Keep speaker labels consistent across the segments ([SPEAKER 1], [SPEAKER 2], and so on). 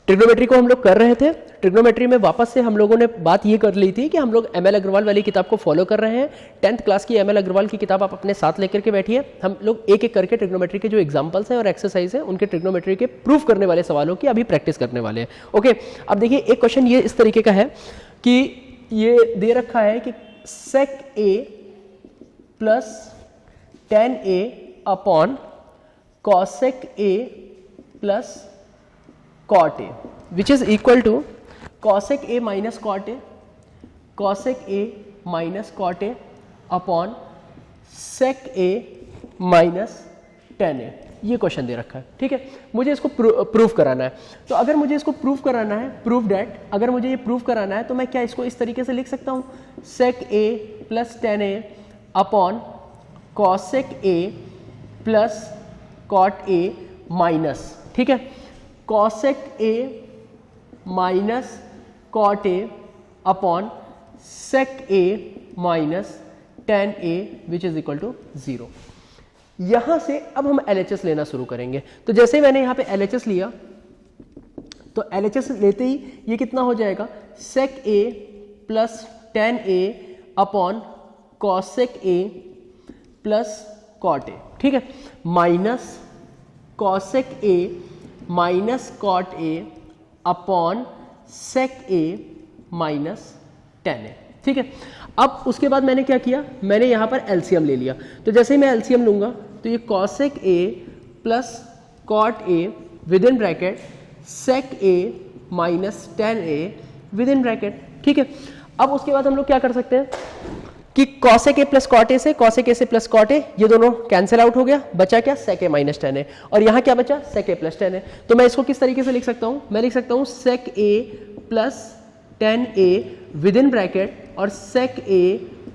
[SPEAKER 1] Trigonometry को हम लोग कर रहे थे। ट्रिग्नोमेट्री में वापस से हम लोगों ने बात ये कर ली थी कि हम लोग एम एल अग्रवाल वाली किताब को फॉलो कर रहे हैं। 10th क्लास की एम एल अग्रवाल की किताब आप अपने साथ लेकर के बैठिए। हम लोग एक एक करके ट्रिग्नोमेट्री के जो एग्जांपल्स हैं और एक्सरसाइज हैं उनके ट्रिग्नोमेट्री के प्रूफ करने वाले सवालों की अभी प्रैक्टिस करने वाले हैं। ओके, अब देखिए एक क्वेश्चन ये इस तरीके का है कि ये दे रखा है कि sec a plus tan a upon cosec a plus cot a which is equal to cosec a minus cot a, cosec a minus cot a upon sec a minus tan a। ये question दे रखा है, ठीक है। मुझे इसको proof कराना है। तो अगर मुझे इसको प्रूफ कराना है, प्रूफ डैट, अगर मुझे ये प्रूफ कराना है तो मैं क्या इसको इस तरीके से लिख सकता हूँ, sec a plus tan a upon cosec a plus cot a minus, ठीक है, cosec a minus cot a upon sec a minus tan a which is equal to 0। यहां से अब हम LHS लेना शुरू करेंगे। तो जैसे मैंने यहां पे LHS लिया तो LHS लेते ही ये कितना हो जाएगा, sec a plus tan a upon cosec a plus cot a, ठीक है, minus cosec a minus cot a upon sec a minus tan a, ठीक है। अब उसके बाद मैंने क्या किया, मैंने यहां पर एलसीएम ले लिया। तो जैसे ही मैं एलसीएम लूंगा तो ये cosec a plus cot a with in bracket sec a minus tan a with in bracket, ठीक है। अब उसके बाद हम लोग क्या कर सकते हैं कि cosec a plus cot a से cosec a से प्लस cot a ये दोनों कैंसिल आउट हो गया, बचा क्या, sec a minus tan a, और यहाँ क्या बचा, sec a plus tan a। तो मैं इसको किस तरीके से लिख सकता हूँ, मैं लिख सकता हूँ sec a plus tan a with in bracket और sec a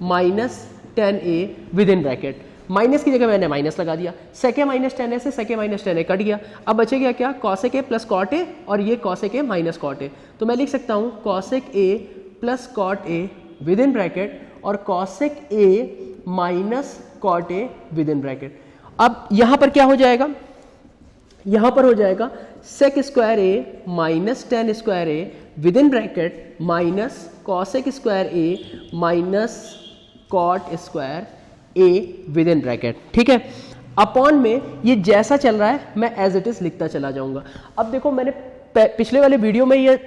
[SPEAKER 1] minus tan a with in bracket. Minus की जगह मैंने माइनस लगा दिया, sec a minus tan a से sec a minus tan a cut गया। अब बचेगा क्या, cosec a plus cot a और ये cosec a minus cot a। तो मैं लिख सकता हूँ cosec a plus cot a with in bracket और cosec a minus cot a with in bracket. अब यहां पर क्या हो जाएगा, यहां पर हो जाएगा sec square a minus tan square a with in bracket minus cosec square a minus cot square a with in bracket, ठीक है। अपॉन में ये जैसा चल रहा है मैं एज इट इज लिखता चला जाऊंगा। अब देखो मैंने पिछले वाले वीडियो में ये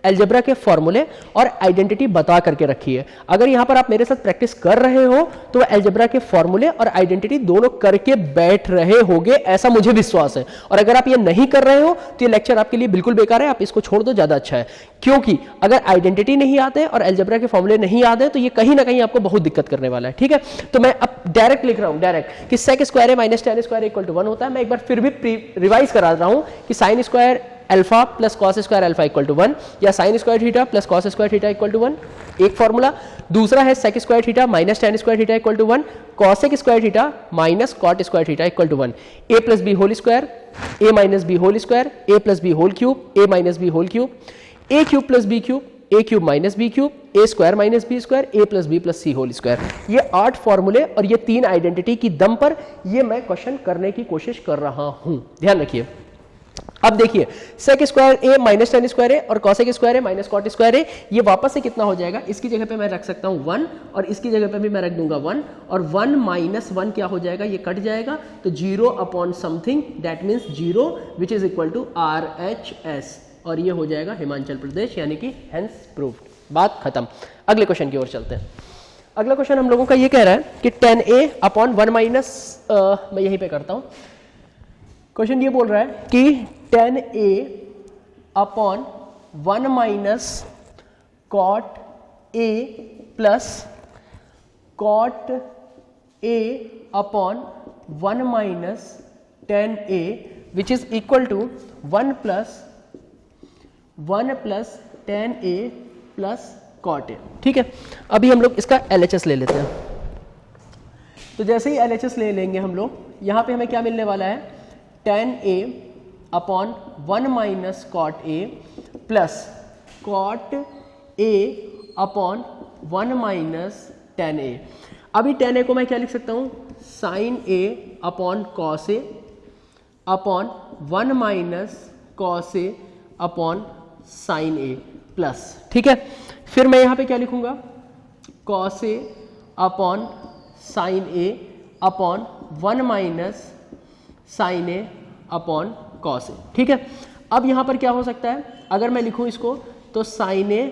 [SPEAKER 1] अलजेब्रा के फॉर्मूले और आइडेंटिटी बता करके रखी है। अगर यहाँ पर आप मेरे साथ प्रैक्टिस कर रहे हो तो अलजेब्रा के फॉर्मूले और आइडेंटिटी दोनों करके बैठ रहे होगे, ऐसा मुझे विश्वास है। और अगर आप ये नहीं कर रहे हो तो ये लेक्चर आपके लिए बिल्कुल बेकार है, आप इसको छोड़ दो, ज्यादा अच्छा है। क्योंकि अगर आइडेंटिटी नहीं आते और अलजेब्रा के फॉर्मूले नहीं आते तो ये कहीं ना कहीं आपको बहुत दिक्कत करने वाला है, ठीक है। तो मैं अब डायरेक्ट लिख रहा हूँ, डायरेक्ट कि sec square minus tan square equal to 1 होता है। मैं एक बार फिर भी रिवाइज करा रहा हूँ कि sin square alpha plus cos square alpha equal to 1 या sine square theta plus cos square theta equal to 1, एक फॉर्मूला। दूसरा है sec square theta minus tan square theta equal to 1, cosec square theta minus cot square theta equal to 1, A plus B whole square, A minus B whole square, A plus B whole cube, A minus B whole cube, A cube plus B cube, A cube minus B cube, A square minus B square, A plus B plus C whole square. ये 8 फॉर्मूले और ये 3 identity की दम पर ये मैं question करने की कोशिश कर रहा हूं, ध्यान रखिए। अब देखिए सेक square A minus tan square A और cosec square A minus cot square ए, ये वापस से कितना हो जाएगा, इसकी जगह पे मैं रख सकता हूं 1 और इसकी जगह पे भी मैं रख दूंगा 1 और 1 माइनस 1 क्या हो जाएगा, ये कट जाएगा तो 0 upon something that means 0 which is equal to RHS और ये हो जाएगा हिमाचल प्रदेश, यानी कि हेंस प्रूव्ड। बात खत्म। अगले क्वेश्चन की ओर चलते हैं। अगला क्वेश्चन हम लोगों का ये कह रहा है कि tan a अपॉन 1 माइनस, मैं यहीं पे करता हूं। क्वेश्चन ये बोल रहा है कि tan a upon 1 minus cot a plus cot a upon 1 minus tan a which is equal to 1 plus tan a plus cot a, ठीक है। अभी हम लोग इसका LHS ले लेते हैं। तो जैसे ही LHS ले लेंगे हम लोग, यहां पे हमें क्या मिलने वाला है, tan a upon 1 minus cot a plus cot a upon 1 minus tan a। अभी tan a को मैं क्या लिख सकता हूं, sin a upon cos a upon 1 minus cos a upon sine A plus, ठीक है। फिर मैं यहाँ पे क्या लिखूंगा, cos A upon sine A upon 1 minus sine A upon cos ए, ठीक है। अब यहाँ पर क्या हो सकता है, अगर मैं लिखूँ इसको तो साइन ए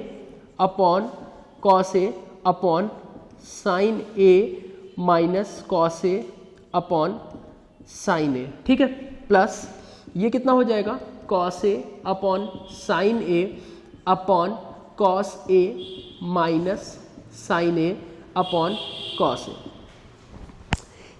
[SPEAKER 1] अपॉन कॉस ए अपॉन साइन ए माइनस कॉस ए अपॉन साइन ए, ठीक है, प्लस ये कितना हो जाएगा, cos A upon sine A upon cos A minus sine A upon cos ए।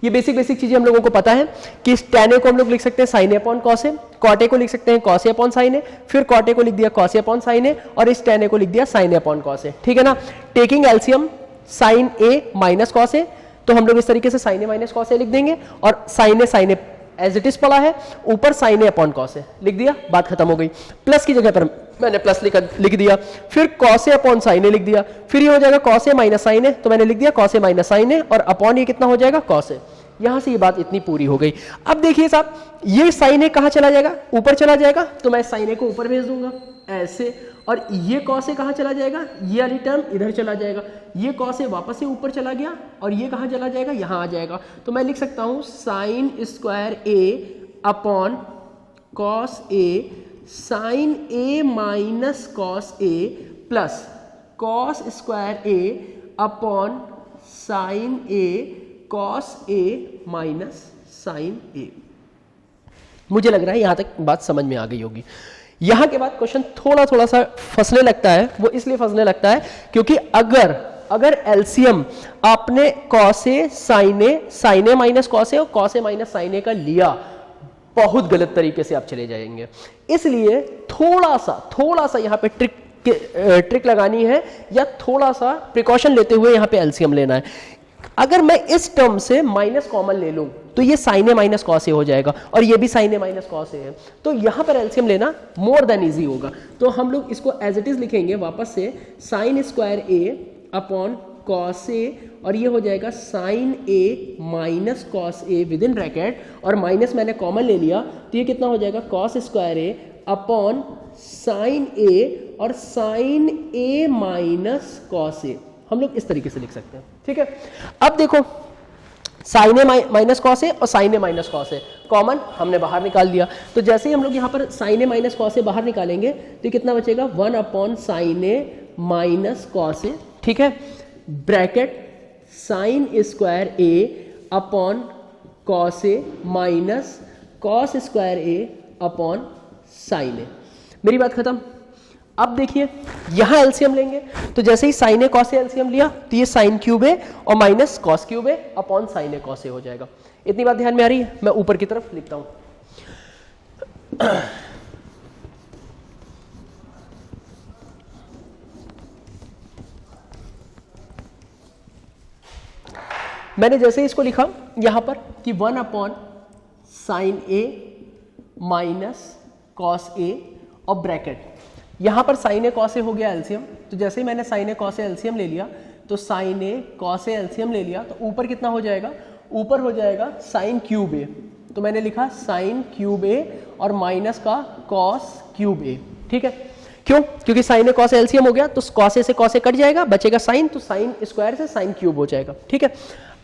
[SPEAKER 1] ये बेसिक चीजें हम लोगों को पता है कि इस tan ए को हम लोग लिख सकते हैं sine A upon cos A, cot A को लिख सकते हैं cos A upon sine A, फिर कॉट ए को लिख दिया cos A upon sine A, और इस tan ए को लिख दिया साइन ए अपॉन कॉस ए, ठीक है ना। टेकिंग एलसीएम साइन ए माइनस कॉस ए, तो हम लोग इस तरीके से sine A minus cos A लिख देंगे, और sine A as it is पड़ा है, ऊपर sign A upon cos A लिख दिया, बात खत्म हो गई। प्लस की जगह पर मैंने प्लस लिख दिया, फिर कॉस ए अपॉन साइन ए लिख दिया, फिर ये हो जाएगा कॉस ए माइनस साइन ए, तो मैंने लिख दिया cos A minus sine A, और अपॉन ये कितना हो जाएगा, कॉस ए। यहां से ये बात इतनी पूरी हो गई। अब देखिए साहब, ये साइन ए कहां चला जाएगा, ऊपर चला जाएगा, तो मैं साइन ए को ऊपर भेज दूंगा ऐसे, और ये कॉस ए कहां चला जाएगा, ये वाली टर्म इधर चला जाएगा, ये कॉस ए वापस से ऊपर चला गया, और ये कहां चला जाएगा, यहां आ जाएगा। तो मैं लिख सकता हूं sign square A upon cos A sine A minus cos A plus cos square A upon sine A cos A minus sine ए। मुझे लग रहा है यहां तक बात समझ में आ गई होगी। यहां के बाद क्वेश्चन थोड़ा सा फंसने लगता है, वो इसलिए फंसने लगता है क्योंकि अगर एलसीएम आपने cos A sine A minus cos A और कॉस ए माइनस साइन ए का लिया, बहुत गलत तरीके से आप चले जाएंगे। इसलिए थोड़ा सा यहाँ पे ट्रिक लगानी है, या थोड़ा सा प्रिकॉशन लेते हुए यहाँ पे एलसीएम लेना है। अगर मैं इस टर्म से माइनस कॉमन ले लूं तो ये sign A minus cos A हो जाएगा, और ये भी साइन ए माइनस कॉस ए है, तो यहां पर एलसीएम लेना मोर देन इजी होगा। तो हम लोग इसको एज इट इज लिखेंगे वापस से, sine square A upon cos A, और ये हो जाएगा sine A minus cos A with in bracket, और माइनस मैंने कॉमन ले लिया, तो ये कितना हो जाएगा, cos square A upon sine A और sine A minus cos A. हम लोग इस तरीके से लिख सकते हैं, ठीक है। अब देखो, sine A minus cos A और साइन ए माइनस कॉस ए कॉमन हमने बाहर निकाल दिया, तो जैसे ही हम लोग यहाँ पर साइन ए माइनस कॉस ए बाहर निकालेंगे तो कितना बचेगा, 1 अपॉन साइन ए माइनस कॉस ए, ठीक है, bracket sign square A upon cos A minus cos square A upon sine ए। मेरी बात खत्म। अब देखिए यहां एलसीएम लेंगे, तो जैसे ही sine A cos A LCM लिया तो ये साइन क्यूब ए और minus cos cube A upon sine A cos A हो जाएगा। इतनी बात ध्यान में आ रही है? मैं ऊपर की तरफ लिखता हूं। मैंने जैसे ही इसको लिखा यहां पर कि 1 upon sine A minus cos A और ब्रैकेट, यहां पर साइन ए कॉस ए हो गया एलसीएम, तो जैसे ही मैंने sine A cos A LCM ले लिया तो sine A cos A LCM ले लिया, तो ऊपर कितना हो जाएगा, ऊपर हो जाएगा साइन क्यूब ए, तो मैंने लिखा साइन क्यूब ए और माइनस का कॉस क्यूब ए, ठीक है। क्यों? क्योंकि sine A cos A LCM हो गया, तो कॉस ए से कॉस ए कट जाएगा, बचेगा साइन, तो साइन स्क्वायर से साइन क्यूब हो जाएगा, ठीक है।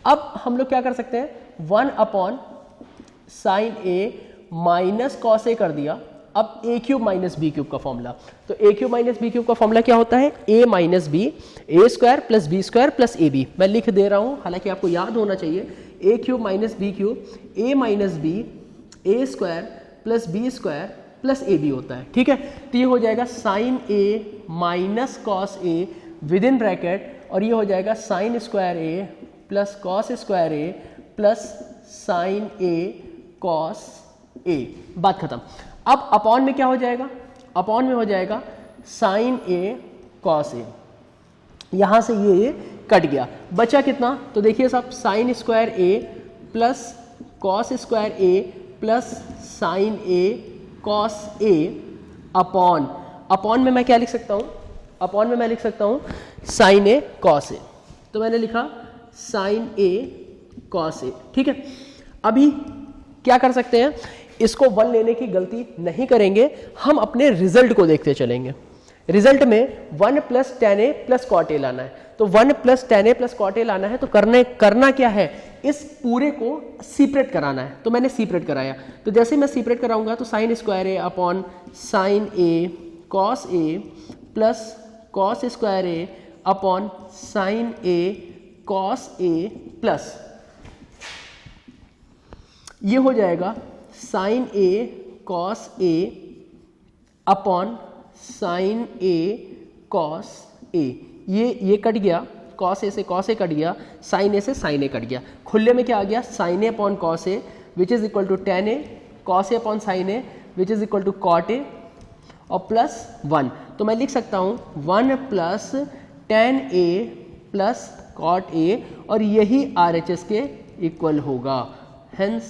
[SPEAKER 1] अब हम लोग क्या कर सकते हैं, 1 upon sine A minus cos A कर दिया। अब A cube minus B cube का फॉर्मूला, तो A cube minus B cube का फॉर्मूला क्या होता है, A minus B, A square plus B square plus A B. मैं लिख दे रहा हूं, हालांकि आपको याद होना चाहिए, A cube minus B cube, A minus B, A square plus B square plus A B होता है, ठीक है। तो ये हो जाएगा sine A minus cos A with in bracket, और ये हो जाएगा sine square A plus cos square A plus sine A cos A. बात खत्म। अब अपॉन में क्या हो जाएगा, अपॉन में हो जाएगा साइन ए कॉस ए, यहां से ये कट गया, बचा कितना, तो देखिए साहब sign square A plus cos square A plus sine A cos A upon, upon में मैं क्या लिख सकता हूं, अपॉन में मैं लिख सकता हूं साइन ए कॉस ए, तो मैंने लिखा साइन ए कॉस ए, ठीक है। अभी क्या कर सकते हैं, इसको 1 लेने की गलती नहीं करेंगे, हम अपने रिजल्ट को देखते चलेंगे। रिजल्ट में 1 plus tan a plus cot a लाना है, तो 1 plus tan a plus cot a लाना है, तो करना क्या है, इस पूरे को सेपरेट कराना है। तो मैंने सेपरेट कराया, तो जैसे मैं सेपरेट कराऊंगा तो sine square A upon sine A cos A plus cos square A upon sine A cos A plus ये हो जाएगा sine A cos A upon sine A cos ए। ये कट गया, कॉस ए से कॉस ए कट गया, sine ए से sine ए cut गया, खुले में क्या आ गया, sine A upon cos A which is equal to tan A, cos A upon sine A which is equal to cot A और प्लस 1। तो मैं लिख सकता हूँ 1 plus tan A plus cot A और यही RHS के इक्वल होगा, हेंस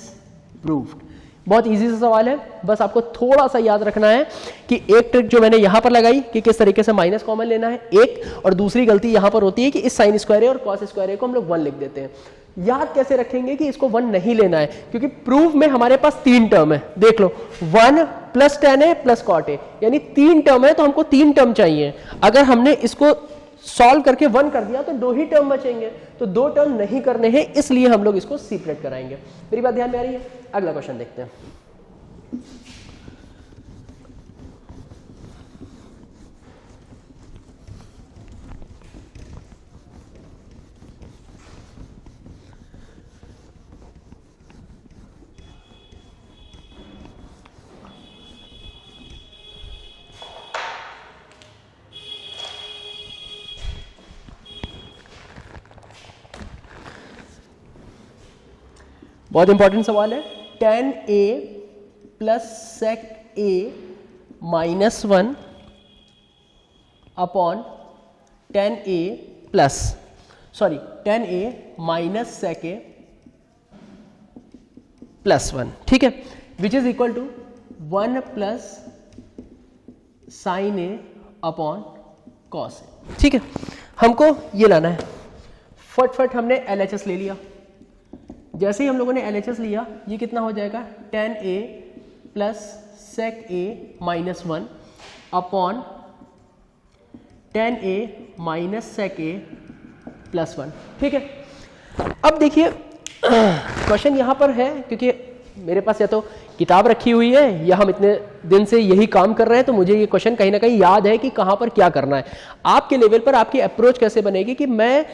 [SPEAKER 1] प्रूव्ड। बहुत इजी सा सवाल है, बस आपको थोड़ा सा याद रखना है कि एक ट्रिक जो मैंने यहां पर लगाई कि किस तरीके से माइनस कॉमन लेना है एक, और दूसरी गलती यहां पर होती है कि इस साइन स्क्वायर ए और कॉस स्क्वायर ए को हम लोग 1 लिख देते हैं। याद कैसे रखेंगे कि इसको 1 नहीं लेना है, क्योंकि प्रूफ में हमारे पास 3 टर्म है, देख लो 1 plus tan A plus cot A, यानी 3 टर्म है, तो हमको 3 टर्म चाहिए। अगर हमने इसको सॉल्व करके 1 कर दिया तो 2 ही टर्म बचेंगे, तो 2 टर्म नहीं करने हैं, इसलिए हम लोग इसको सेपरेट कराएंगे। मेरी बात ध्यान में आ रही है? अगला क्वेश्चन देखते हैं। बहुत इंपॉर्टेंट सवाल है। tan a plus sec a minus 1 upon tan a plus tan a minus sec a plus 1, ठीक है, which is equal to 1 plus sine a upon cos a, ठीक है। हमको ये लाना है, फट हमने LHS ले लिया। जैसे ही हम लोगों ने LHS लिया, ये कितना हो जाएगा, tan a plus sec a minus 1 upon tan a minus sec a plus 1, ठीक है। अब देखिए क्वेश्चन यहाँ पर है, क्योंकि मेरे पास या तो किताब रखी हुई है या हम इतने दिन से यही काम कर रहे हैं, तो मुझे ये क्वेश्चन कहीं ना कहीं याद है कि कहाँ पर क्या करना है। आपके लेवल पर आपकी अप्रोच कैसे बनेगी कि मैं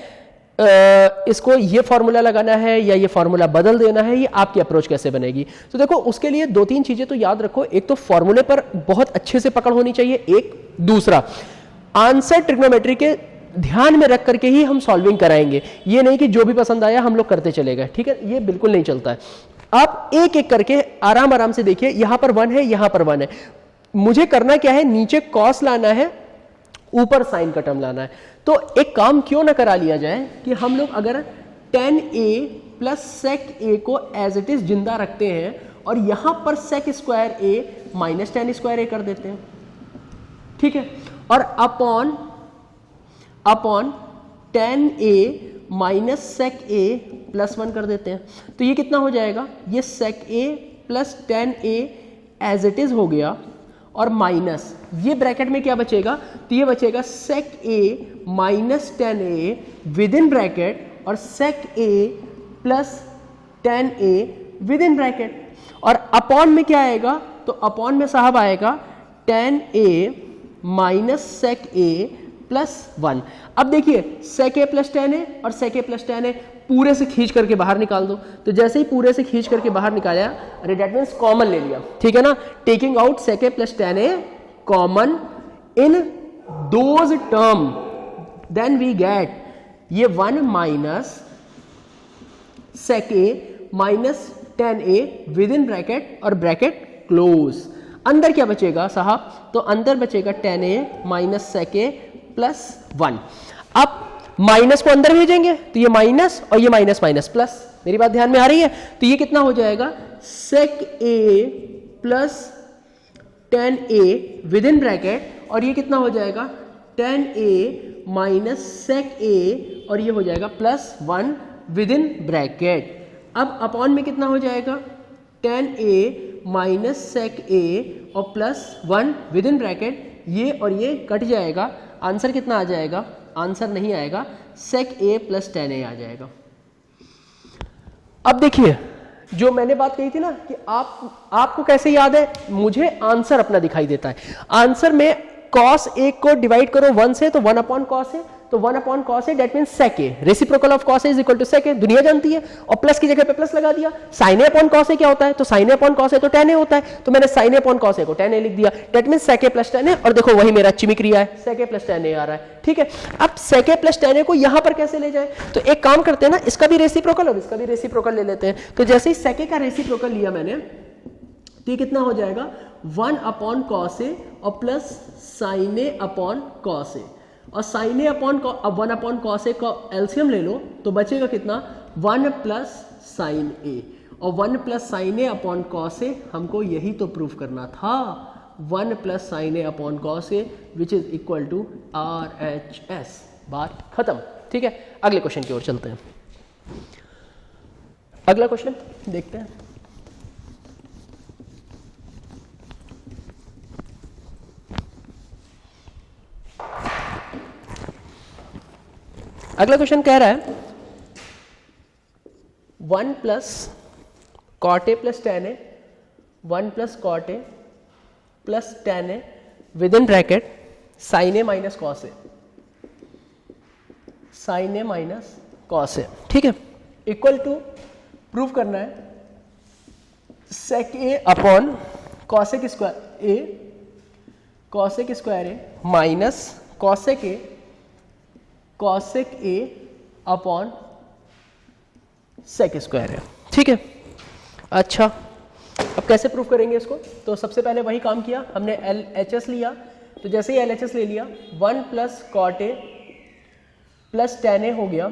[SPEAKER 1] इसको ये फॉर्मूला लगाना है या ये फॉर्मूला बदल देना है, ये आपकी अप्रोच कैसे बनेगी। तो देखो उसके लिए 2-3 चीजें तो याद रखो। एक तो फॉर्मूले पर बहुत अच्छे से पकड़ होनी चाहिए, एक दूसरा आंसर ट्रिग्नोमेट्री के ध्यान में रख करके ही हम सॉल्विंग कराएंगे, ये नहीं कि जो भी पसंद आया हम लोग करते चले गए, ठीक है, ये बिल्कुल नहीं चलता है। आप एक एक करके आराम से देखिए, यहां पर 1 है, यहां पर 1 है, मुझे करना क्या है, नीचे कॉस लाना है, ऊपर साइन का टर्म लाना है। तो एक काम क्यों ना करा लिया जाए कि हम लोग अगर tan a plus sec a को एज इट इज जिंदा रखते हैं और यहां पर sec square a minus tan square a कर देते हैं, ठीक है, और upon tan a minus sec a plus 1 कर देते हैं। तो ये कितना हो जाएगा, ये sec a plus tan a as it is हो गया, और माइनस ये ब्रैकेट में क्या बचेगा, तो ये बचेगा sec a minus tan a with in bracket और sec a plus tan a with in bracket, और अपॉन में क्या आएगा, तो अपॉन में साहब आएगा tan a minus sec a plus 1। अब देखिए sec a plus tan a और sec a plus tan a पूरे से खींच करके बाहर निकाल दो। तो जैसे ही पूरे से खींच करके बाहर निकाला, अरे दैट मींस कॉमन ले लिया, ठीक है ना, taking out sec a plus tan a common in those term, then we get ये 1 minus sec a minus tan a with in bracket और ब्रैकेट क्लोज। अंदर क्या बचेगा साहब, तो अंदर बचेगा tan a minus sec a plus 1। अब माइनस को अंदर भेजेंगे तो ये माइनस और ये माइनस माइनस प्लस, मेरी बात ध्यान में आ रही है। तो ये कितना हो जाएगा, sec a plus tan a with in bracket, और ये कितना हो जाएगा, tan a minus sec a, और ये हो जाएगा प्लस 1 विद इन ब्रैकेट। अब अपॉन में कितना हो जाएगा, tan a माइनस सेक ए और प्लस 1 विद इन ब्रैकेट, ये और ये कट जाएगा, आंसर कितना आ जाएगा, आंसर नहीं आएगा, सेक ए प्लस टेन ए आ जाएगा। अब देखिए जो मैंने बात कही थी ना कि आपको कैसे याद है, मुझे आंसर अपना दिखाई देता है। आंसर में cos ए को डिवाइड करो 1 से तो 1 अपॉन cos ए, तो 1 upon cos a that means sec a, reciprocal of cos a is equal to sec a, दुनिया जानती है, और प्लस की जगह पे प्लस लगा दिया। sin ए अपॉन cos ए क्या होता है, तो sin a upon cos a तो tan ए होता है, तो मैंने sin ए अपॉन cos ए को tan ए लिख दिया, डेट मींस sec ए प्लस tan ए, और देखो वही मेरा चिमिक्रिया है, sec ए प्लस tan ए आ रहा है। ठीक है, अब sec A plus tan A को यहां पर कैसे ले जाए, तो एक काम करते हैं ना, इसका भी रेसिप्रोकल और इसका भी रेसिप्रोकल ले लेते हैं। तो जैसे ही sec ए का रेसिप्रोकल लिया मैंने, तो ये कितना हो जाएगा 1 अपॉन cos ए और plus sin a upon cos ए, और sin a upon 1 upon cos ए का एलसीएम ले लो तो बचेगा कितना 1 प्लस sin ए, और 1 plus sin a upon cos a, हमको यही तो प्रूफ करना था, 1 plus sin a upon cos a which is equal to RHS। बात खत्म। ठीक है, अगले क्वेश्चन की ओर चलते हैं। अगला क्वेश्चन देखते हैं। अगला क्वेश्चन कह रहा है 1 plus cot A plus tan A, 1 plus cot A plus tan A with in bracket sine A minus cos A, sine A minus cos ए। ठीक है, इक्वल टू प्रूव करना है sec A upon cosec square A, cosec square A minus cosec A, cosec A upon sec square है। ठीक है, अच्छा अब कैसे प्रूव करेंगे इसको, तो सबसे पहले वही काम किया हमने, LHS लिया, तो जैसे ही LHS ले लिया 1 plus cot A plus tan A हो गया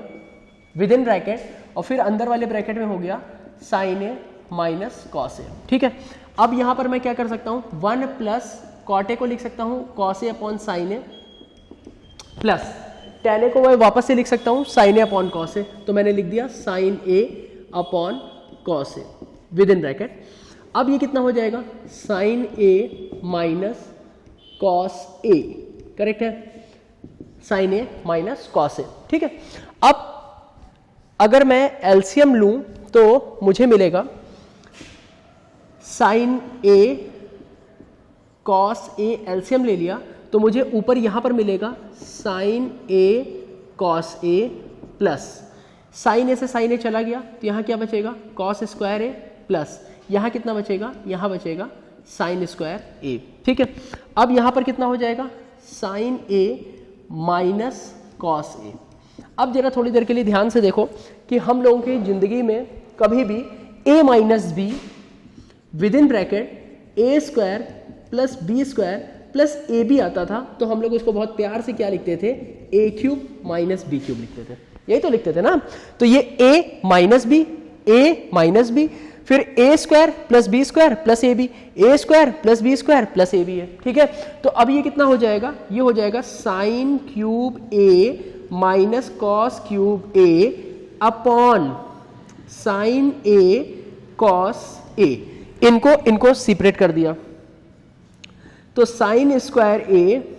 [SPEAKER 1] विद इन ब्रैकेट, और फिर अंदर वाले ब्रैकेट में हो गया साइन ए माइनस कॉस ए। ठीक है, अब यहां पर मैं क्या कर सकता हूं, 1 प्लस कॉट ए को लिख सकता हूं cos A upon sine A, plus tan a को मैं वापस से लिख सकता हूं साइन ए अपॉन कॉस ए, तो मैंने लिख दिया sine A upon cos A with in bracket. अब ये कितना हो जाएगा, sine A minus cos a, correct है, साइन ए माइनस कॉस ए। ठीक है, अब अगर मैं एलसीएम लूं तो मुझे मिलेगा sign A cos A, LCM ले लिया तो मुझे ऊपर यहां पर मिलेगा sign A cos A plus sine ए से साइन ए चला गया तो यहां क्या बचेगा, कॉस स्क्वायर ए प्लस यहां कितना बचेगा, यहां बचेगा साइन स्क्वायर ए। ठीक है, अब यहां पर कितना हो जाएगा, साइन ए माइनस कॉस ए। अब जरा थोड़ी देर के लिए ध्यान से देखो कि हम लोगों की जिंदगी में कभी भी a minus b with in bracket a square plus B square plus A b आता था, तो हम लोग इसको बहुत प्यार से क्या लिखते थे, ए क्यूब माइनस बी क्यूब लिखते थे, यही तो लिखते थे ना। तो ये a माइनस बी, फिर A square plus B square plus A B, A square plus B square plus A B है। ठीक है, तो अब ये कितना हो जाएगा, ये हो जाएगा sign cube A minus cos cube A upon sine A cos ए। इनको सेपरेट कर दिया तो sine square A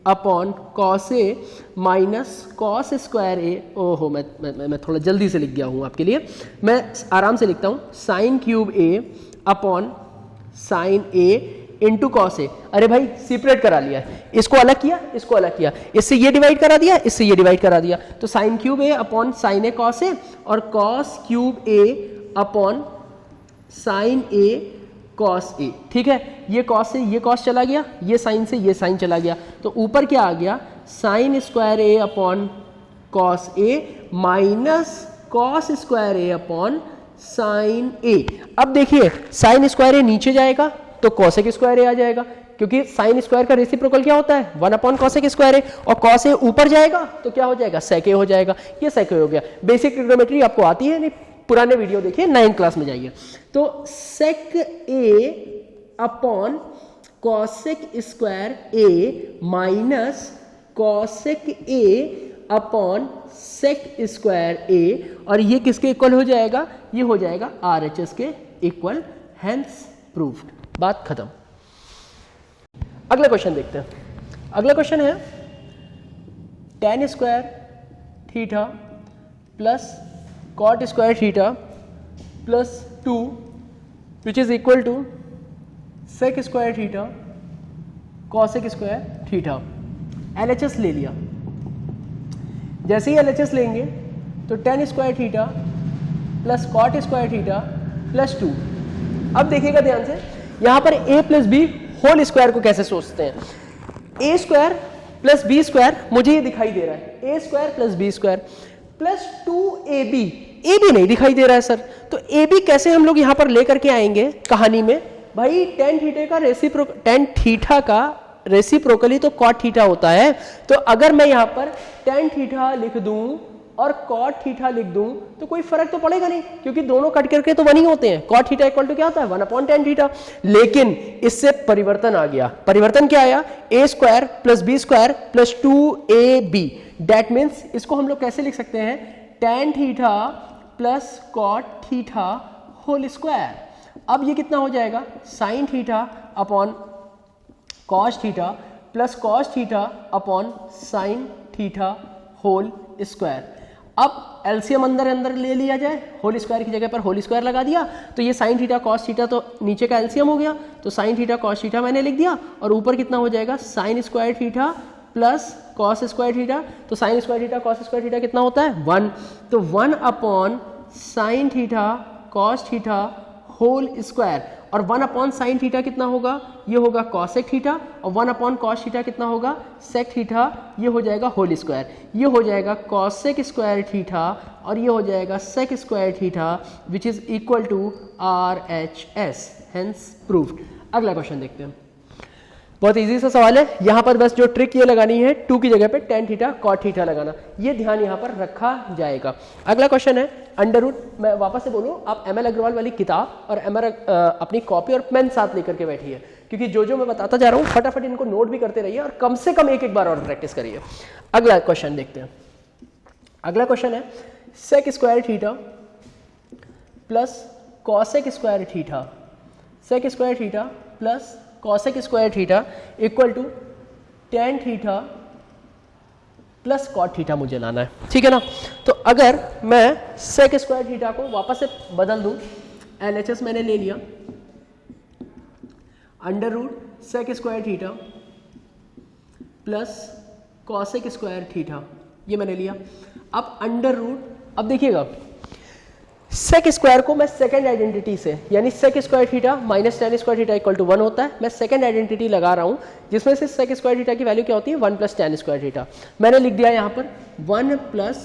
[SPEAKER 1] upon cos A minus cos square ए। ओहो, मैं थोड़ा जल्दी से लिख गया हूं आपके लिए, मैं आराम से लिखता हूं, sign cube A upon sine A into cos A. अरे भाई सेपरेट करा लिया, इसको अलग किया, इसको अलग किया, इससे ये डिवाइड करा दिया, इससे ये डिवाइड करा दिया, तो sign cube A upon sine A cos A और cos cube A upon sine A cos ए। ठीक है, ये कॉस से ये कॉस चला गया, ये साइन से ये साइन चला गया, तो ऊपर क्या आ गया, sign square A upon cos A minus cos square A upon sine ए। अब देखिए साइन स्क्वायर ए नीचे जाएगा तो कॉसेक स्क्वायर ए आ जाएगा, क्योंकि साइन स्क्वायर का रेसिप्रोकल क्या होता है, 1 अपॉन कॉसेक स्क्वायर ए, और कॉस ए ऊपर जाएगा तो क्या हो जाएगा, सेक ए हो जाएगा। ये सेक ए हो गया। बेसिक ट्रिग्नोमेट्री आपको आती है नहीं, पुराने वीडियो देखिए, 9th क्लास में जाइए। तो sec A upon cosec square A minus cosec A upon sec square A, और ये किसके इक्वल हो जाएगा, ये हो जाएगा RHS के इक्वल, हेंस प्रूव्ड, बात खत्म। अगला क्वेश्चन देखते हैं। अगला क्वेश्चन है tan square theta plus cot square theta plus 2 which is equal to sec square theta cosec square theta. LHS ले लिया। जैसे ही LHS लेंगे तो tan square theta plus cot square theta plus 2। अब देखिएगा ध्यान से, यहां पर a plus B whole square को कैसे सोचते हैं। a square plus B square मुझे ये दिखाई दे रहा है, a square plus B square plus 2ab, ab नहीं दिखाई दे रहा है सर, तो ab कैसे हम लोग यहां पर लेकर के आएंगे कहानी में। भाई tan थीटा का रेसिप्रोकली तो cot थीटा होता है, तो अगर मैं यहां पर tan थीटा लिख दूं और cot थीटा लिख दूं तो कोई फर्क तो पड़ेगा नहीं, क्योंकि दोनों कट करके तो 1 ही होते हैं। cot थीटा इक्वल टू क्या होता है 1/tan थीटा। लेकिन इससे परिवर्तन आ गया। परिवर्तन क्या आया, a square plus B square plus 2ab। That means इसको हम लोग कैसे लिख सकते हैं, tan theta plus cot theta whole square. अब ये कितना हो जाएगा, sin theta upon cos theta plus cos theta upon sin theta whole square. अब एलसीएम अंदर अंदर ले लिया जाए, होल स्क्वायर की जगह पर होल स्क्वायर लगा दिया, तो ये साइन थीटा कॉस थीटा तो नीचे का एलसीएम हो गया, तो साइन थीटा कॉस थीटा मैंने लिख दिया, और ऊपर कितना हो जाएगा sine square theta plus cos square theta. तो sine square theta cos square theta कितना होता है 1, तो 1 upon sine theta cos theta whole square, और 1 अपॉन साइन थीटा कितना होगा, ये होगा कॉसेक थीटा, और 1 अपॉन कॉस थीटा कितना होगा सेक थीटा, ये हो जाएगा होल स्क्वायर, ये हो जाएगा कॉसेक स्क्वायर थीटा, और ये हो जाएगा sec square theta which is equal to RHS, hence proved. अगला क्वेश्चन देखते हैं। बहुत इजी सा सवाल है, यहां पर बस जो ट्रिक ये लगानी है 2 की जगह पे tan थीटा cot थीटा लगाना, ये ध्यान यहां पर रखा जाएगा। अगला क्वेश्चन है अंडर रूट। मैं वापस से बोलूं, आप ML अग्रवाल वाली किताब और अपनी कॉपी और पेन साथ लेकर के बैठिए, क्योंकि जो मैं बताता जा रहा हूं फटाफट इनको नोट भी करते रहिए और कम से कम एक बार और प्रैक्टिस करिए। अगला क्वेश्चन देखते हैं। अगला क्वेश्चन है sec square theta plus cosec square theta, sec square theta plus cosec square theta equal to tan theta plus cot theta मुझे लाना है, ठीक है ना। तो अगर मैं सेक स्क्वायर थीटा को वापस से बदल दूं, LHS मैंने ले लिया, under root sec square theta plus cosec square theta, ये मैंने लिया। अब अंडर रूट, अब देखिएगा सेक स्क्वायर को मैं सेकंड आइडेंटिटी से, यानी sec square theta minus tan square theta equal to 1 होता है, मैं सेकंड आइडेंटिटी लगा रहा हूं जिसमें से सेक स्क्वायर थीटा की वैल्यू क्या होती है 1 प्लस tan स्क्वायर थीटा। मैंने लिख दिया यहां पर 1 प्लस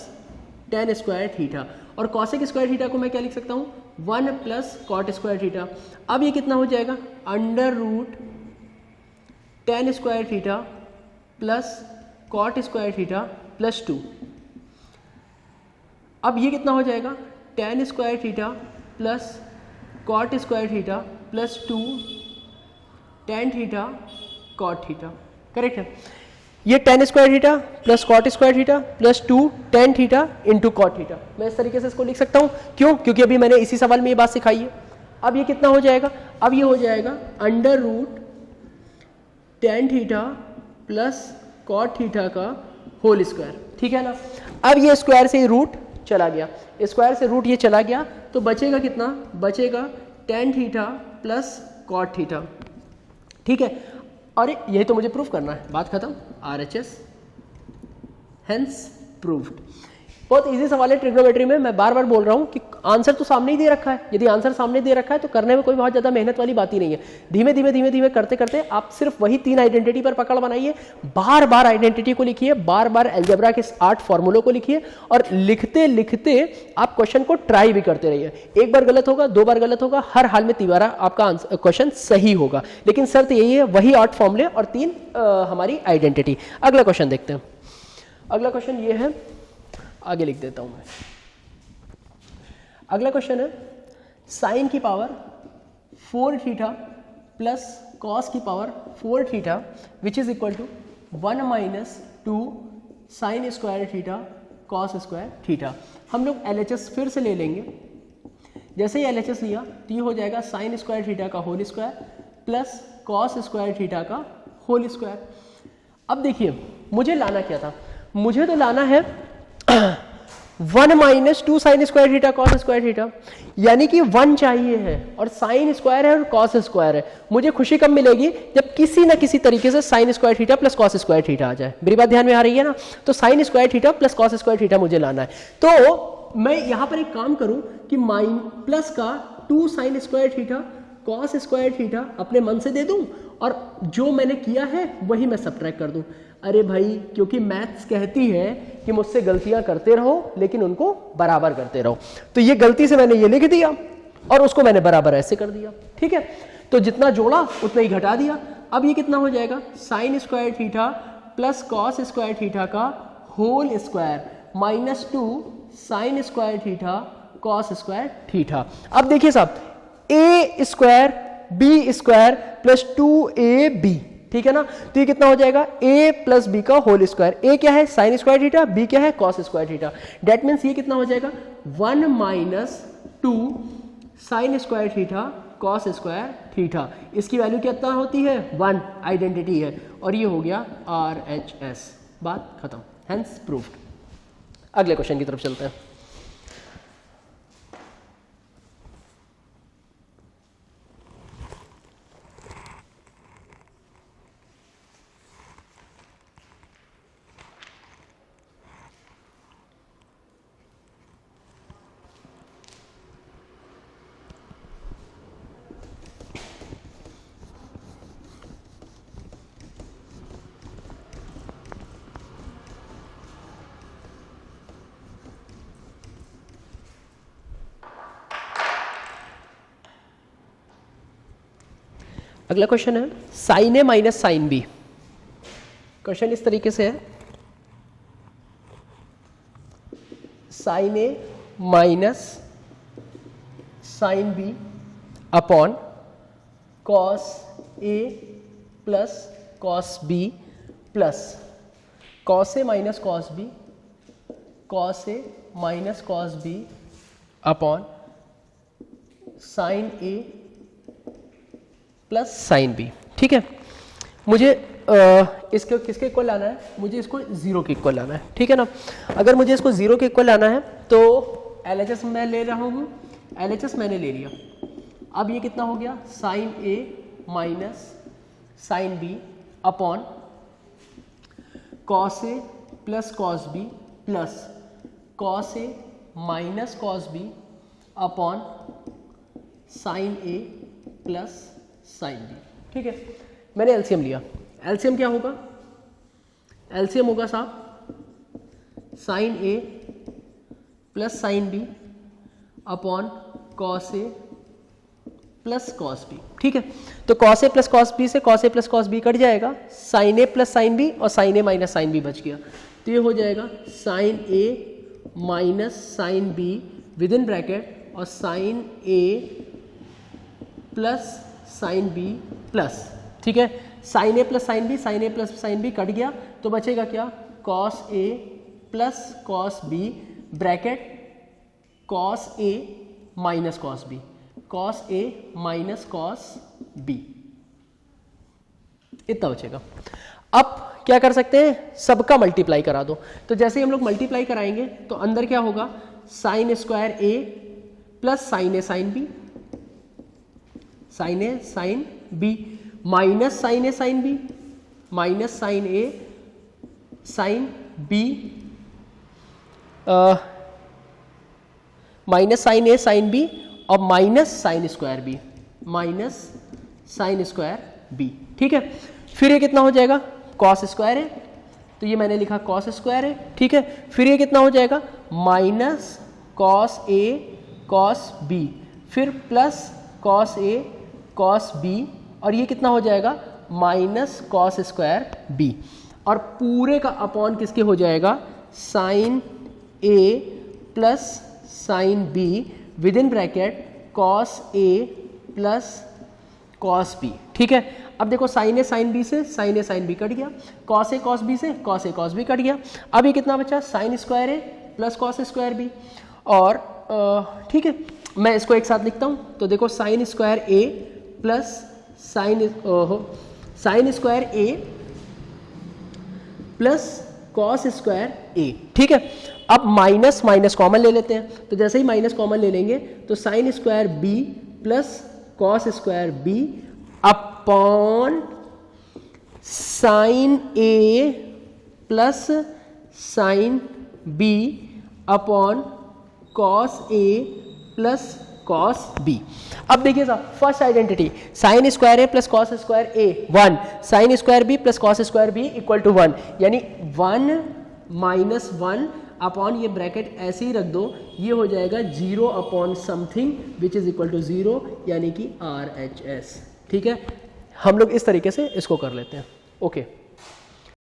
[SPEAKER 1] tan स्क्वायर थीटा, और कॉसेक स्क्वायर थीटा को मैं क्या लिख सकता हूं 1 प्लस cot स्क्वायर थीटा। अब ये कितना हो जाएगा under root tan square theta plus cot square theta plus 2। अब ये कितना हो जाएगा tan square theta plus cot square theta plus 2 tan theta cot theta, correct है। ये tan square theta plus cot square theta plus 2 tan theta into cot theta, मैं इस तरीके से इसको लिख सकता हूं। क्यों, क्योंकि अभी मैंने इसी सवाल में ये बात सिखाई है। अब ये कितना हो जाएगा, अब ये हो जाएगा under root tan theta plus cot theta का होल स्क्वायर, ठीक है ना। अब ये स्क्वायर से रूट चला गया, स्क्वायर से रूट ये चला गया, तो बचेगा कितना, बचेगा tan theta plus cot theta, ठीक है। और यही तो मुझे प्रूफ करना है, बात खत्म, RHS, हेंस प्रूव्ड। बहुत इजी सवाल है ट्रिग्नोमेट्री में। मैं बार बार बोल रहा हूं कि आंसर तो सामने ही दे रखा है, यदि आंसर सामने दे रखा है तो करने में कोई बहुत ज्यादा मेहनत वाली बात ही नहीं है। धीमे धीमे धीमे धीमे करते करते आप सिर्फ वही 3 आइडेंटिटी पर पकड़ बनाइए, बार बार आइडेंटिटी को लिखिए, बार बार अलजेब्रा के 8 फॉर्मूलों को लिखिए, और लिखते लिखते आप क्वेश्चन को ट्राई भी करते रहिए। एक बार गलत होगा, 2 बार गलत होगा, हर हाल में 3 बार आपका क्वेश्चन सही होगा, लेकिन शर्त यही है वही 8 फॉर्मूले और 3 हमारी आइडेंटिटी। अगला क्वेश्चन देखते हैं। अगला क्वेश्चन ये है, आगे लिख देता हूं मैं। अगला क्वेश्चन है साइन की पावर 4 थीटा प्लस कॉस की power 4 theta which is equal to 1 minus 2 sine square theta cos square theta. हम लोग LHS फिर से ले लेंगे। जैसे ही LHS लिया तो ये हो जाएगा साइन स्क्वायर थीटा का whole square plus cos square theta का होल स्क्वायर। अब देखिए मुझे लाना क्या था, मुझे तो लाना है 1 minus 2 sine square theta cos square theta, यानी कि 1 चाहिए है और साइन स्क्वायर है और कॉस स्क्वायर है। मुझे खुशी कब मिलेगी, जब किसी ना किसी तरीके से sine square theta plus cos square theta आ जाए। मेरी बात ध्यान में आ रही है ना? तो sine square theta plus cos square theta मुझे लाना है। तो मैं यहां पर एक काम करूं कि माइन प्लस का 2 sine square theta cos square theta अपने मन से दे दूं और जो मैंने किया है वही मैं सबट्रैक्ट कर दूं। अरे भाई, क्योंकि मैथ्स कहती है कि मुझसे गलतियां करते रहो लेकिन उनको बराबर करते रहो, तो ये गलती से मैंने ये लिख दिया और उसको मैंने बराबर ऐसे कर दिया। ठीक है, तो जितना जोड़ा उतना ही घटा दिया। अब ये कितना हो जाएगा, sine square theta plus cos square theta का whole square minus 2 sine square theta cos square theta. अब देखिए साहब, A square B square plus 2ab, ठीक है ना? तो ये कितना हो जाएगा, a प्लस बी का होल स्क्वायर। a क्या है, साइन स्क्वायर थीटा, b क्या है, cos square theta. That means ये कितना हो जाएगा 1 minus 2 sine square theta cos square theta. इसकी वैल्यू कितना होती है, 1, आइडेंटिटी है, और ये हो गया RHS। बात खत्म, हेंस प्रूव्ड। अगले क्वेश्चन की तरफ चलते हैं। अगला क्वेश्चन है साइन ए माइनस साइन बी। क्वेश्चन इस तरीके से है, sine A minus sine B upon cos A plus cos B plus cos A minus cos B, cos A minus cos B upon sine A plus sine B. ठीक है, मुझे इसको किसके equal लाना है, मुझे इसको 0 के इक्वल लाना है। ठीक है ना? अगर मुझे इसको 0 के इक्वल लाना है तो LHS मैं ले रहा हूँ, LHS मैंने ले लिया। अब ये कितना हो गया, sine A minus sine B upon cos A plus cos B plus cos A minus cos B upon sine A plus sine B. ठीक है, मैंने एलसीएम लिया। एलसीएम क्या होगा, एलसीएम होगा साहब साइन ए plus sine B upon cos ए plus cos B. ठीक है, तो कॉस ए प्लस कॉस बी से कॉस ए प्लस कॉस बी कट जाएगा, साइन ए प्लस साइन बी और साइन ए माइनस साइन बी बच गया। तो ये हो जाएगा sine A minus sine be with in bracket और साइन ए प्लस साइन बी प्लस। ठीक है, साइन ए प्लस साइन बी, साइन ए प्लस साइन बी कट गया तो बचेगा क्या, cos A plus cos B bracket cos A minus cos B, cos A minus cos B, इतना बचेगा। अब क्या कर सकते हैं, सबका मल्टीप्लाई करा दो। तो जैसे ही हम लोग मल्टीप्लाई कराएंगे तो अंदर क्या होगा, sine square A plus sine a sine b, sine a sine b minus sine a sine b minus sine a sine b minus sine a sine B और minus sine square b, minus sine square b. ठीक है, फिर ये कितना हो जाएगा, cos square है, तो ये मैंने लिखा कॉस स्क्वायर है। ठीक है, फिर ये कितना हो जाएगा, minus cos a cos B, फिर plus cos a cos B, और ये कितना हो जाएगा, माइनस कॉस स्क्वायर बी, और पूरे का अपॉन किसके हो जाएगा, sine A plus sine be with in bracket cos A plus cos B. ठीक है, अब देखो साइन ए साइन बी से sine a sine B cut गया, कॉस ए कॉस बी से cos a cos B cut गया। अब ये कितना बचा, साइन स्क्वायर ए प्लस कॉस स्क्वायर बी, और ठीक है, मैं इसको एक साथ लिखता हूं, तो देखो साइन स्क्वायर ए प्लस साइन स्क्वायर ए प्लस कॉस स्क्वायर ए। ठीक है, अब माइनस माइनस कॉमन ले लेते हैं, तो जैसे ही माइनस कॉमन ले लेंगे तो sine square B plus cos square B upon sine ए plus sine B upon cos ए प्लस कॉस बी। अब देखिए साहब, first identity sine square A plus cos square A 1, sine square B plus cos square B equal to 1, यानी 1 minus 1 upon ये bracket ऐसे ही रख दो, ये हो जाएगा 0 upon something which is equal to 0, यानी कि RHS। ठीक है, हम लोग इस तरीके से इसको कर लेते हैं। ओके